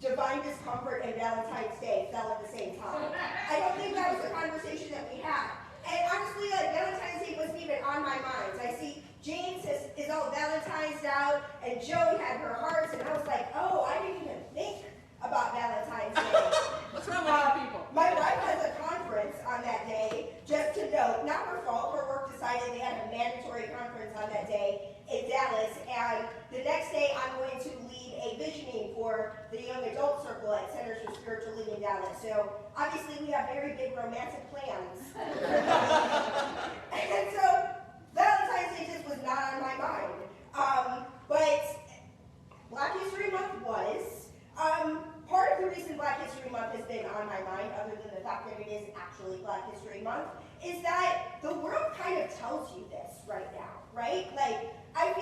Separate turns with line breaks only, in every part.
divine discomfort and Valentine's Day fell at the same time. I don't think that was a conversation that we had. And honestly, like, Valentine's Day wasn't even on my mind. I see James is all Valentine's out, and Joan had her hearts, and I was like, oh, I didn't even think about Valentine's Day.
What's wrong with you people?
My wife has a conference on that day, just to note, not her fault, her work decided they had a mandatory conference on that day in Dallas, and the next day I'm going to lead a visioning for the young adult circle at Centers for Spiritual Living Dallas. So obviously we have very big romantic plans. And so Valentine's Day just was not on my mind. But Black History Month was. Part of the reason Black History Month has been on my mind, other than the fact that it is actually Black History Month, is that the world kind of tells you this right now, right? Like, I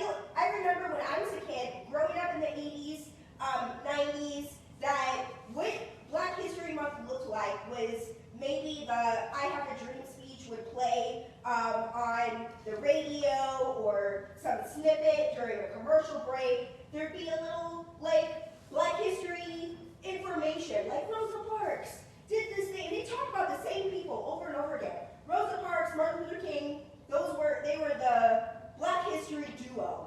remember when I was a kid, growing up in the 80s, 90s, that what Black History Month looked like was maybe the I Have a Dream speech would play on the radio, or some snippet during a commercial break. There'd be a little, like, Black history information, like Rosa Parks did this thing. They talk about the same people over and over again. Rosa Parks, Martin Luther King, they were the Black history duo.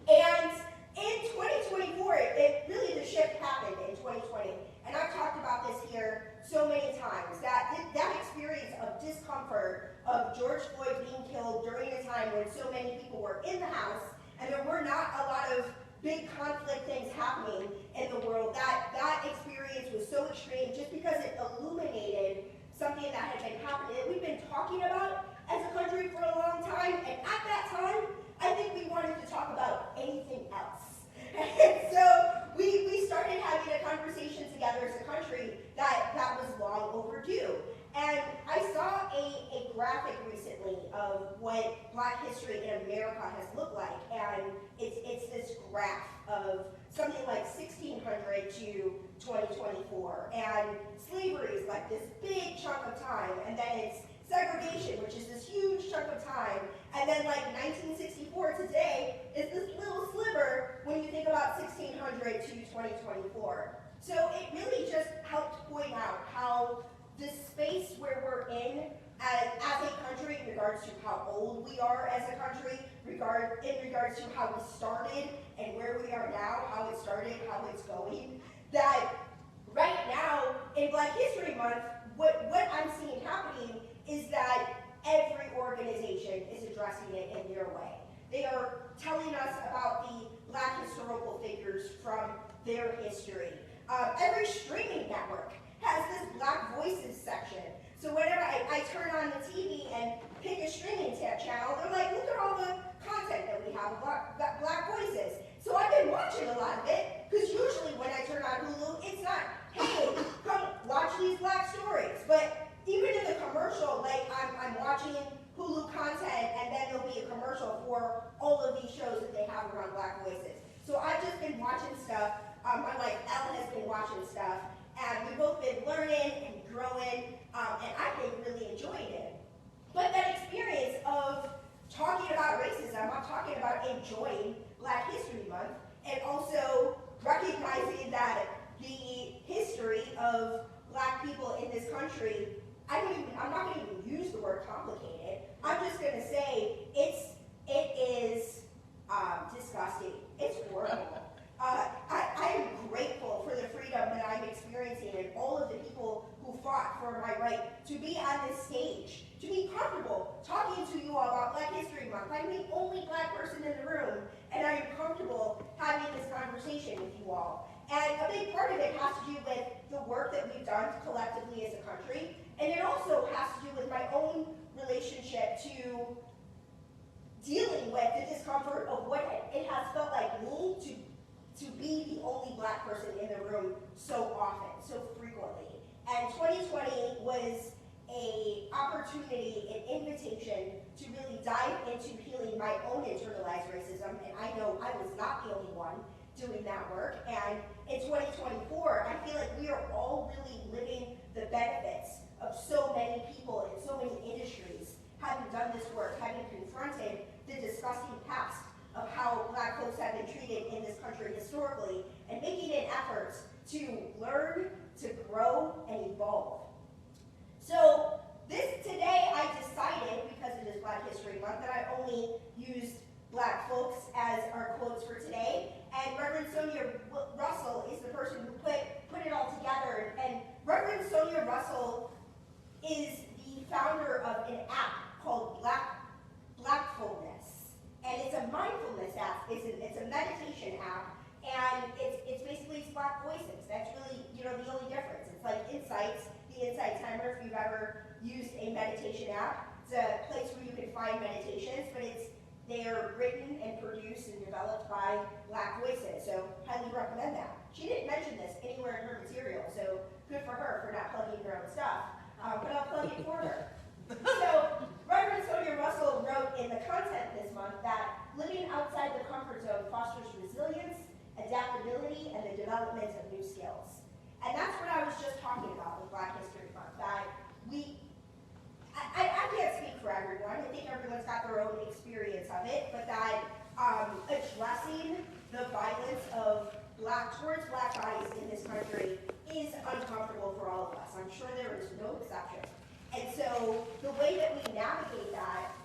And in 2024, really the shift happened in 2020. And I've talked about this here so many times, that experience of discomfort of George Floyd being killed during a time when so many people were in the house, and there were not a lot of big conflict things happening in the world. That experience was so extreme just because it illuminated something that had been happening that we've been talking about as a country for a long time. And at that time, I think we wanted to talk about anything else. And so we started having a conversation together as a country that was long overdue. And I saw a graphic recently of what Black history in America has looked like, and it's this graph of something like 1600 to 2024, and slavery is like this big chunk of time, and then it's segregation, which is this huge chunk of time, and then like 1964 today is this little sliver when you think about 1600 to 2024. So it really just helped point out how the space where we're in as a country, in regards to how old we are as a country, in regards to how we started and where we are now, how it started, how it's going, that right now in Black History Month, what I'm seeing happening is that every organization is addressing it in their way. They are telling us about the Black historical figures from their history. Every streaming network has this Black Voices section. So whenever I turn on the TV and pick a streaming channel, they're like, look at all the content that we have of Black Voices. So I've been watching a lot of it, because usually when I turn on Hulu, it's not, hey, come watch these Black stories. But even in the commercial, like I'm watching Hulu content, and then there'll be a commercial for all of these shows that they have around Black Voices. So I've just been watching stuff. My wife Elle has been watching stuff, and we've both been learning and growing, and I've been really enjoying it. But that experience of talking about racism, I'm talking about enjoying Black History Month, and also recognizing that the history of Black people in this country, I'm not going to even use the word complicated. I'm just going to say it is disgusting. It's horrible. I am grateful for the freedom that I'm experiencing, and all of the people who fought for my right to be on this stage, to be comfortable talking to you all about Black History Month. I'm the only Black person in the room, and I am comfortable having this conversation with you all. And a big part of it has to do with the work that we've done collectively as a country, and it also has to do with my own relationship to dealing with the discomfort of what it has felt like me to be the only Black person in the room so often, so frequently. And 2020 was an opportunity, an invitation to really dive into healing my own internalized racism, and I know I was not the only one doing that work. And in 2024, I feel like we are all really living the benefits of so many people in so many industries having done this work, having confronted the disgusting past of how Black folks have been treated in this country historically, and making an effort to Insights, the Insight Timer, if you've ever used a meditation app. It's a place where you can find meditations, but they're written and produced and developed by Black voices, so highly recommend that. She didn't mention this anywhere in her material, so good for her for not plugging her own stuff, but I'll plug it for her. So, Reverend Sonia Russell wrote in the content this month that living outside the comfort zone fosters resilience, adaptability, and the development of new skills. And that's what I was just talking about with Black History Month, that I can't speak for everyone, I think everyone's got their own experience of it, but that addressing the violence of towards Black bodies in this country is uncomfortable for all of us. I'm sure there is no exception. And so the way that we navigate that,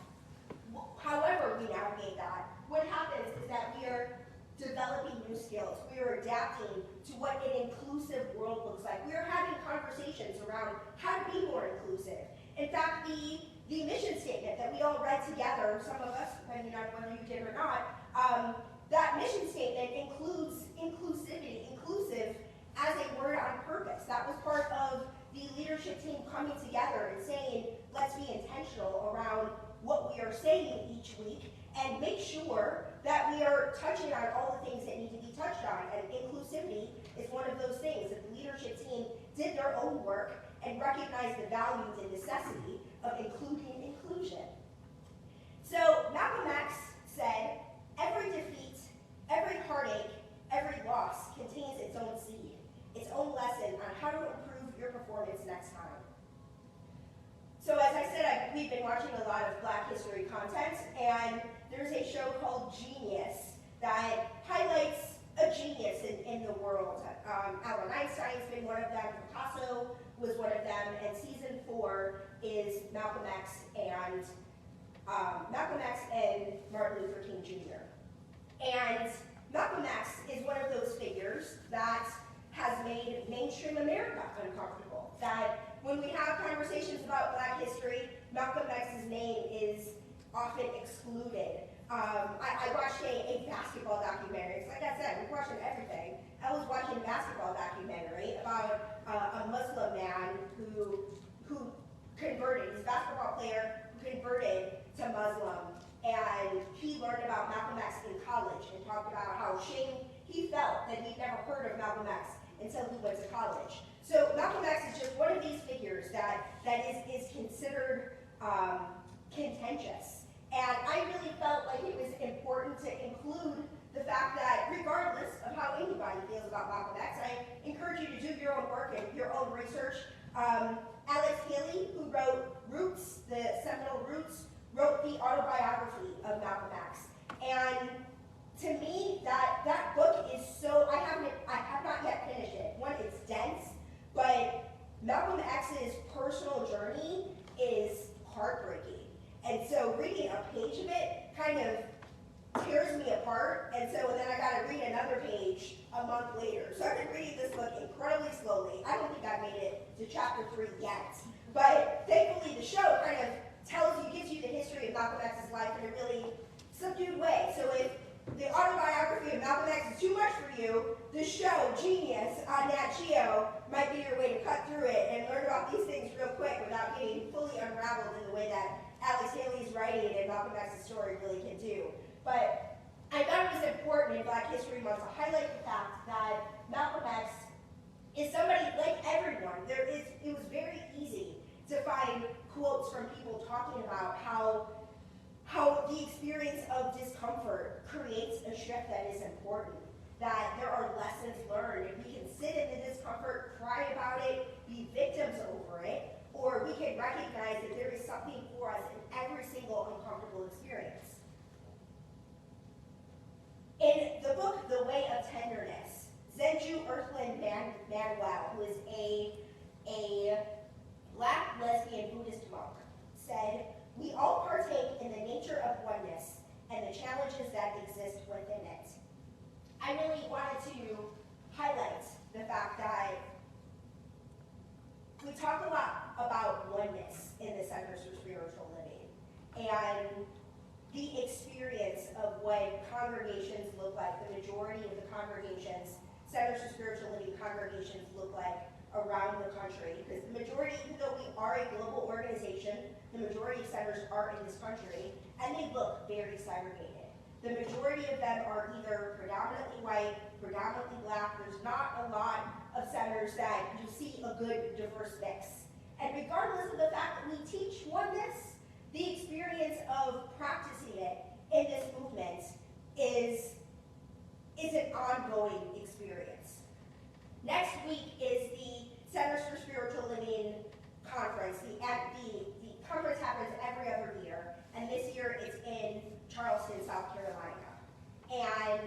however we navigate that, what happens is that we are developing new skills. We are adapting to what an inclusive world looks like. We are having conversations around how to be more inclusive. In fact, the mission statement that we all read together, some of us, depending on whether you did or not, that mission statement includes inclusivity, inclusive as a word on purpose. That was part of the leadership team coming together and saying, let's be intentional around what we are saying each week and make sure that we are touching on all the things that need to be touched on. And inclusivity is one of those things that the leadership team did their own work and recognized the values and necessity of including inclusion. So Malcolm X said, every defeat, every heartache, every loss contains its own seed, its own lesson on how to improve your performance next time. So as I said, we've been watching a lot of Black history content, and there's a show called Genius that highlights a genius in the world. Albert Einstein's been one of them, Picasso was one of them, and season 4 is Malcolm X and Martin Luther King Jr. And Malcolm X is one of those figures that has made mainstream America uncomfortable. That when we have conversations about Black history, Malcolm X's name is often excluded. I watched a basketball documentary. It's like I said, we're watching everything. I was watching a basketball documentary about a Muslim man who converted. He's a basketball player who converted to Muslim, and he learned about Malcolm X in college and talked about how ashamed he felt that he'd never heard of Malcolm X until he went to college. So Malcolm X is just one of these figures that is considered contentious. And I really felt like it was important to include the fact that regardless of how anybody feels about Malcolm X, I encourage you to do your own work and your own research. Alex Haley, who wrote Roots, the seminal Roots, wrote the autobiography of Malcolm X. And to me, that book is so, I have not yet finished it. One, it's dense, but Malcolm X's personal journey is heartbreaking. And so reading a page of it kind of tears me apart, and then I got to read another page a month later. So I've been reading this book incredibly slowly. I don't think I've made it to chapter 3 yet. But thankfully the show kind of gives you the history of Malcolm X's life in a really subdued way. So if the autobiography of Malcolm X is too much for you, the show, Genius, on Nat Geo, might be your way to cut through it and learn about these things real quick without getting fully unraveled in the way that Alex Haley's writing and Malcolm X's story really can do. But I thought it was important in Black History Month to highlight the fact that Malcolm X is somebody like everyone. It was very easy to find quotes from people talking about how the experience of discomfort creates a shift that is important, that there are lessons learned, and we can sit in the discomfort, cry about it, be victims over it, or we can recognize that there is something for us in every single uncomfortable experience. In the book, The Way of Tenderness, Zenju Earthland Manuel, who is a Black lesbian Buddhist monk, said, "We all partake in the nature of oneness and the challenges that exist within it." I really wanted to highlight the fact that we talk a lot about oneness in the Centers for Spiritual Living and the experience of what congregations look like. The majority of the congregations, Centers for Spiritual Living congregations, look like around around the country, because the majority, even though we are a global organization, the majority of centers are in this country, and they look very segregated. The majority of them are either predominantly white, predominantly black. There's not a lot of centers that you see a good diverse mix. And regardless of the fact that we teach oneness, the experience of practicing it in this movement is an ongoing experience. Next week is the Centers for Spiritual Living Conference. The conference happens every other year, and this year it's in Charleston, South Carolina. And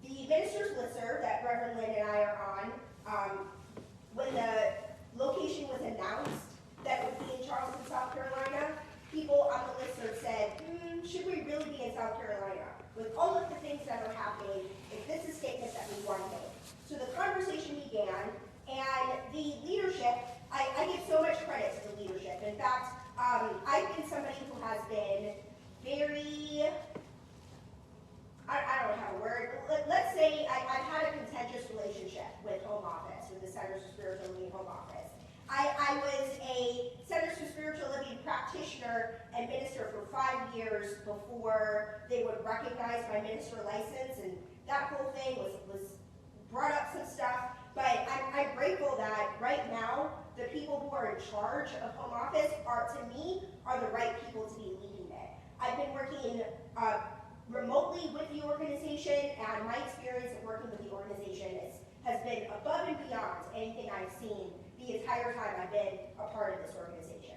the ministers listserv that Reverend Lynn and I are on, when the location was announced that it would be in Charleston, South Carolina, people on the listserv said, should we really be in South Carolina? With all of the things that are happening, is this a statement that we want to make? So the conversation began, and the leadership, I give so much credit to the leadership. In fact, I've been somebody who has been very, I don't have a word, let's say I've had a contentious relationship with Home Office, with the Centers for Spiritual Living Home Office. I was a Centers for Spiritual Living practitioner and minister for 5 years before they would recognize my minister license, and that whole thing was brought up some stuff, but I'm grateful that right now, the people who are in charge of Home Office to me, are the right people to be leading it. I've been working remotely with the organization, and my experience of working with the organization has been above and beyond anything I've seen the entire time I've been a part of this organization.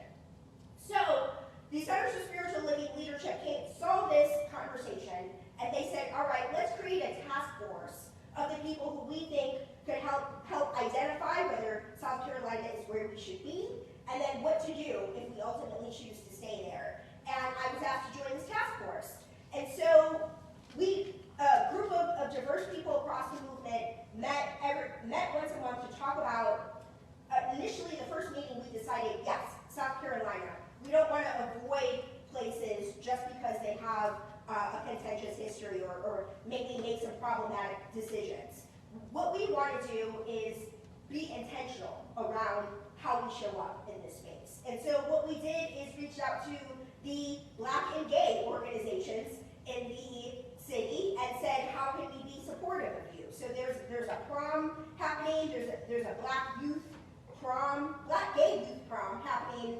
So, the Centers for Spiritual Living leadership saw this conversation, and they said, all right, let's create a task force of the people who we think could help identify whether South Carolina is where we should be, and then what to do if we ultimately choose to stay there. And I was asked to join this task force. And so a group of diverse people across the movement met once a month to talk about, initially the first meeting we decided, yes, South Carolina. We don't want to avoid places just because they have a contentious history or maybe make some problematic decisions. What we want to do is be intentional around how we show up in this space. And so what we did is reach out to the Black and gay organizations in the city and said, how can we be supportive of you? So there's a prom happening, there's a Black youth prom, Black gay youth prom happening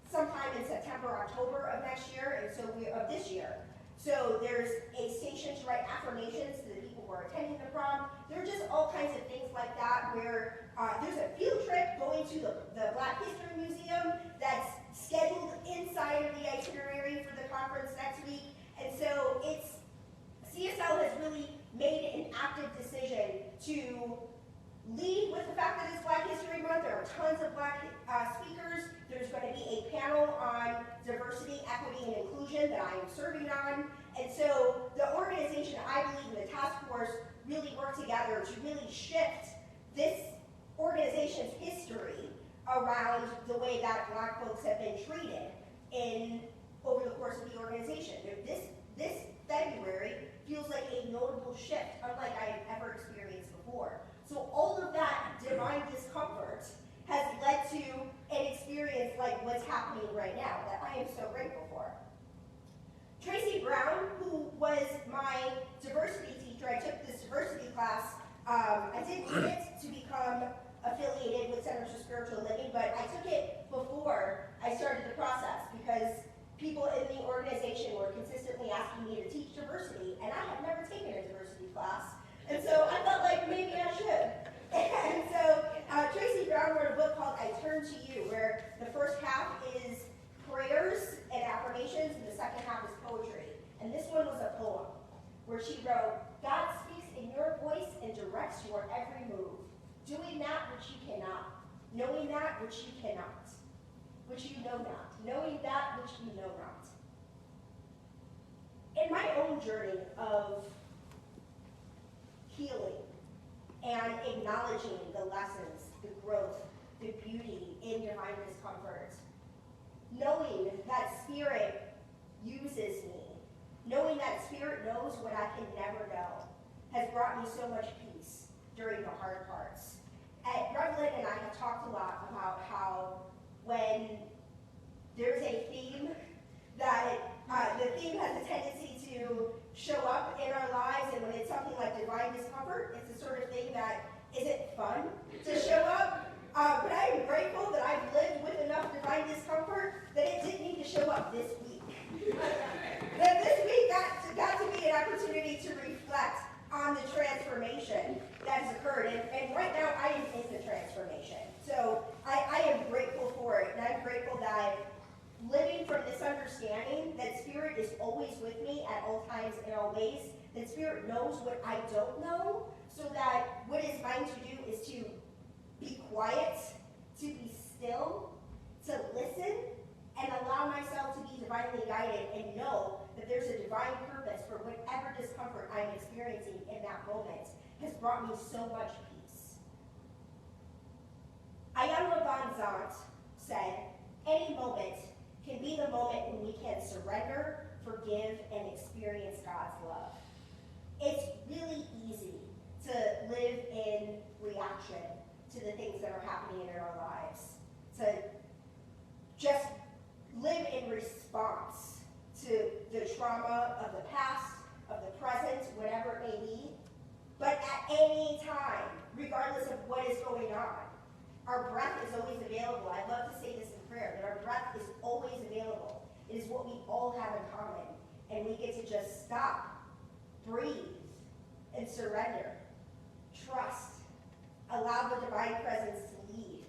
sometime in September, October of next year, and so of this year. So there's a station to write affirmations to the people who are attending the prom. There are just all kinds of things like that where there's a field trip going to the Black History Museum that's scheduled inside of the itinerary for the conference next week. And so CSL has really made an active decision to lead with the fact that it's Black History Month. There are tons of Black speakers. There's going to be a panel on diversity, equity, and inclusion that I am serving on. And so the organization, I believe, and the task force really work together to really shift this organization's history around the way that Black folks have been treated over the course of the organization. This February feels like a notable shift, unlike I have ever experienced before. So all of that divine discomfort has led to an experience like what's happening right now that I am so grateful for. Tracy Brown, who was my diversity teacher, I took this diversity class. I didn't need it to become affiliated with Centers for Spiritual Living, but I took it before I started the process because people in the organization were consistently asking me to teach diversity, and I have never taken a diversity class. And so I felt like maybe I should. And so Tracy Brown wrote a book called I Turn to You, where the first half is prayers and affirmations, and the second half is poetry. And this one was a poem, where she wrote, God speaks in your voice and directs your every move, doing that which you cannot, knowing that which you cannot, which you know not, knowing that which you know not. In my own journey of healing and acknowledging the lessons, the growth, the beauty in divine discomfort, knowing that Spirit uses me, knowing that Spirit knows what I can never know, has brought me so much peace during the hard parts. Reverend and I have talked theme has a tendency to show up in our lives, and when it's something like divine discomfort, it's the sort of thing that isn't fun to show up. But I am grateful that I've lived with enough divine discomfort that it didn't need to show up this week. That this week got to be an opportunity to reflect on the transformation that has occurred. And right now, I am in the transformation. So I am grateful for it. And I'm grateful that living from this understanding that Spirit is always with me at all times and all ways, that Spirit knows what I don't know, so that what is mine to do is to be quiet, to be still, to listen, and allow myself to be divinely guided and know that there's a divine purpose for whatever discomfort I'm experiencing in that moment has brought me so much peace. Ayanna Van Zandt said, any moment can be the moment when we can surrender, forgive, and experience God's love. It's really easy to live in reaction to the things that are happening in our lives, to just live in response to the trauma of the past, of the present, whatever it may be. But at any time, regardless of what is going on, our breath is always available. I love to say this in prayer, that our breath is always available. It is what we all have in common. And we get to just stop, breathe, and surrender. Trust. Allow the divine presence to lead.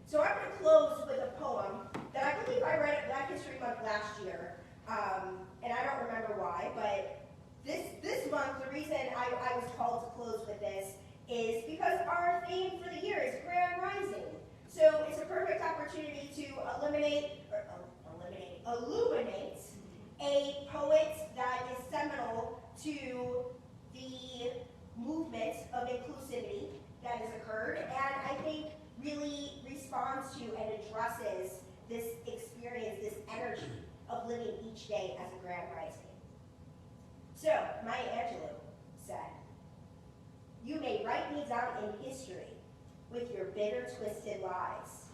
So I'm going to close with a poem that I believe I read at Black History Month last year. And I don't remember why, but this month, the reason I was called to close with this is because our theme for the year is Grand Rising. So it's a perfect opportunity to illuminate a poet that is seminal to the movement of inclusivity that has occurred, and I think really responds to and addresses this experience, this energy of living each day as a grand rising. So, Maya Angelou said, "You may write me down in history with your bitter, twisted lies.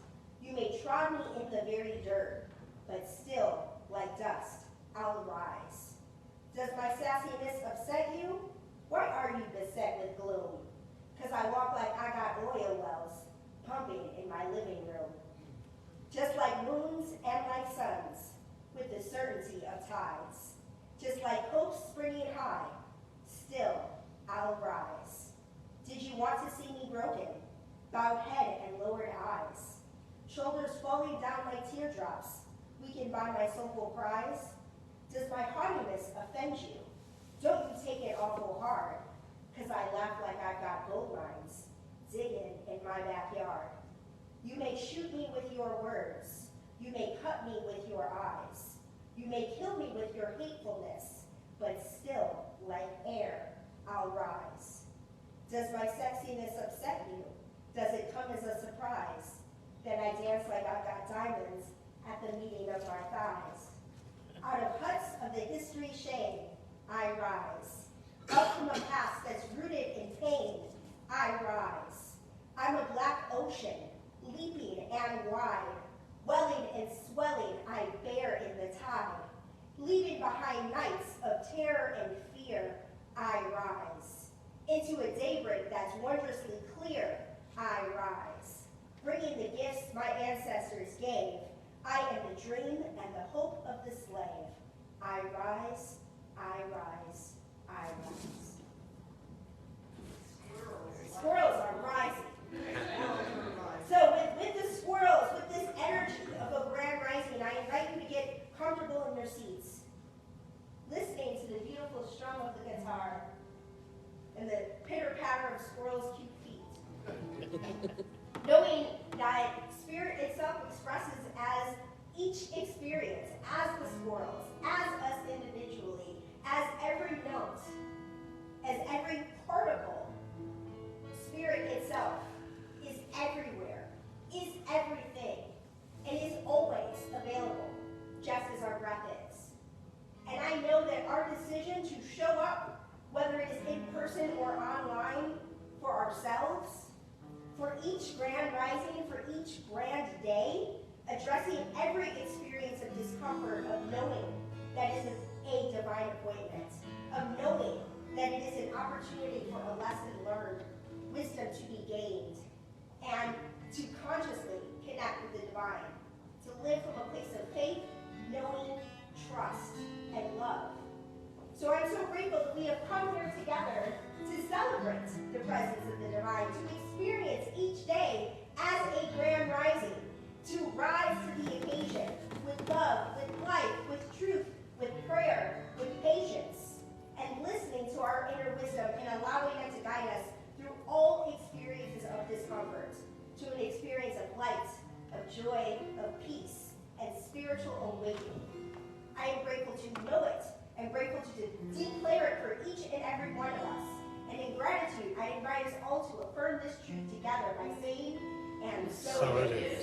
You may trod me in the very dirt, but still, like dust, I'll rise. Does my sassiness upset you? Why are you beset with gloom? 'Cause I walk like I got oil wells pumping in my living room. Just like moons and like suns, with the certainty of tides. Just like hope springing high, still I'll rise. Did you want to see me broken, bowed head and lowered eyes, shoulders falling down like teardrops, weakened by my soulful cries? Does my haughtiness offend you? Don't you take it awful hard, 'cause I laugh like I've got gold mines, digging in my backyard. You may shoot me with your words. You may cut me with your eyes. You may kill me with your hatefulness, but still, like air, I'll rise. Does my sexiness upset you? Does it come as a surprise? Then I dance like I've got diamonds at the meeting of my thighs. Out of huts of the history shame, I rise. Up from a past that's rooted in pain, I rise. I'm a black ocean, leaping and wide, welling and swelling, I bear in the tide. Leaving behind nights of terror and fear, I rise. Into a daybreak that's wondrously clear, I rise. Bringing the gifts my ancestors gave, I am the dream and the hope of the slave. I rise, I rise, I rise. Squirrels are rising. So with the squirrels, with this energy of a grand rising, I invite you to get comfortable in your seats, listening to the beautiful strum of the guitar and the pitter-patter of squirrels' cute feet. Knowing that Spirit itself expresses as each experience, as the squirrels, as us individually, as every note, as every particle. Spirit itself is everywhere, is everything, and is always available, just as our breath is. And I know that our decision to show up, whether it is in person or online, for ourselves, for each grand rising, for each grand day, addressing every experience of discomfort, of knowing that is a divine appointment, of knowing that it is an opportunity for a lesson learned, wisdom to be gained, and to consciously connect with the divine, to live from a place of faith, knowing, trust, and love. So I'm so grateful that we have come here together to celebrate the presence of the divine, to experience each day as a grand rising, to rise to the occasion with love, with life, with truth, with prayer, with patience, and listening to our inner wisdom and allowing it to guide us through all experiences of discomfort, to an experience of light, of joy, of peace, and spiritual awakening. I am grateful to know it. I'm grateful to declare it for each and every one of us. And in gratitude, I invite us all to affirm this truth together by saying, and so it is.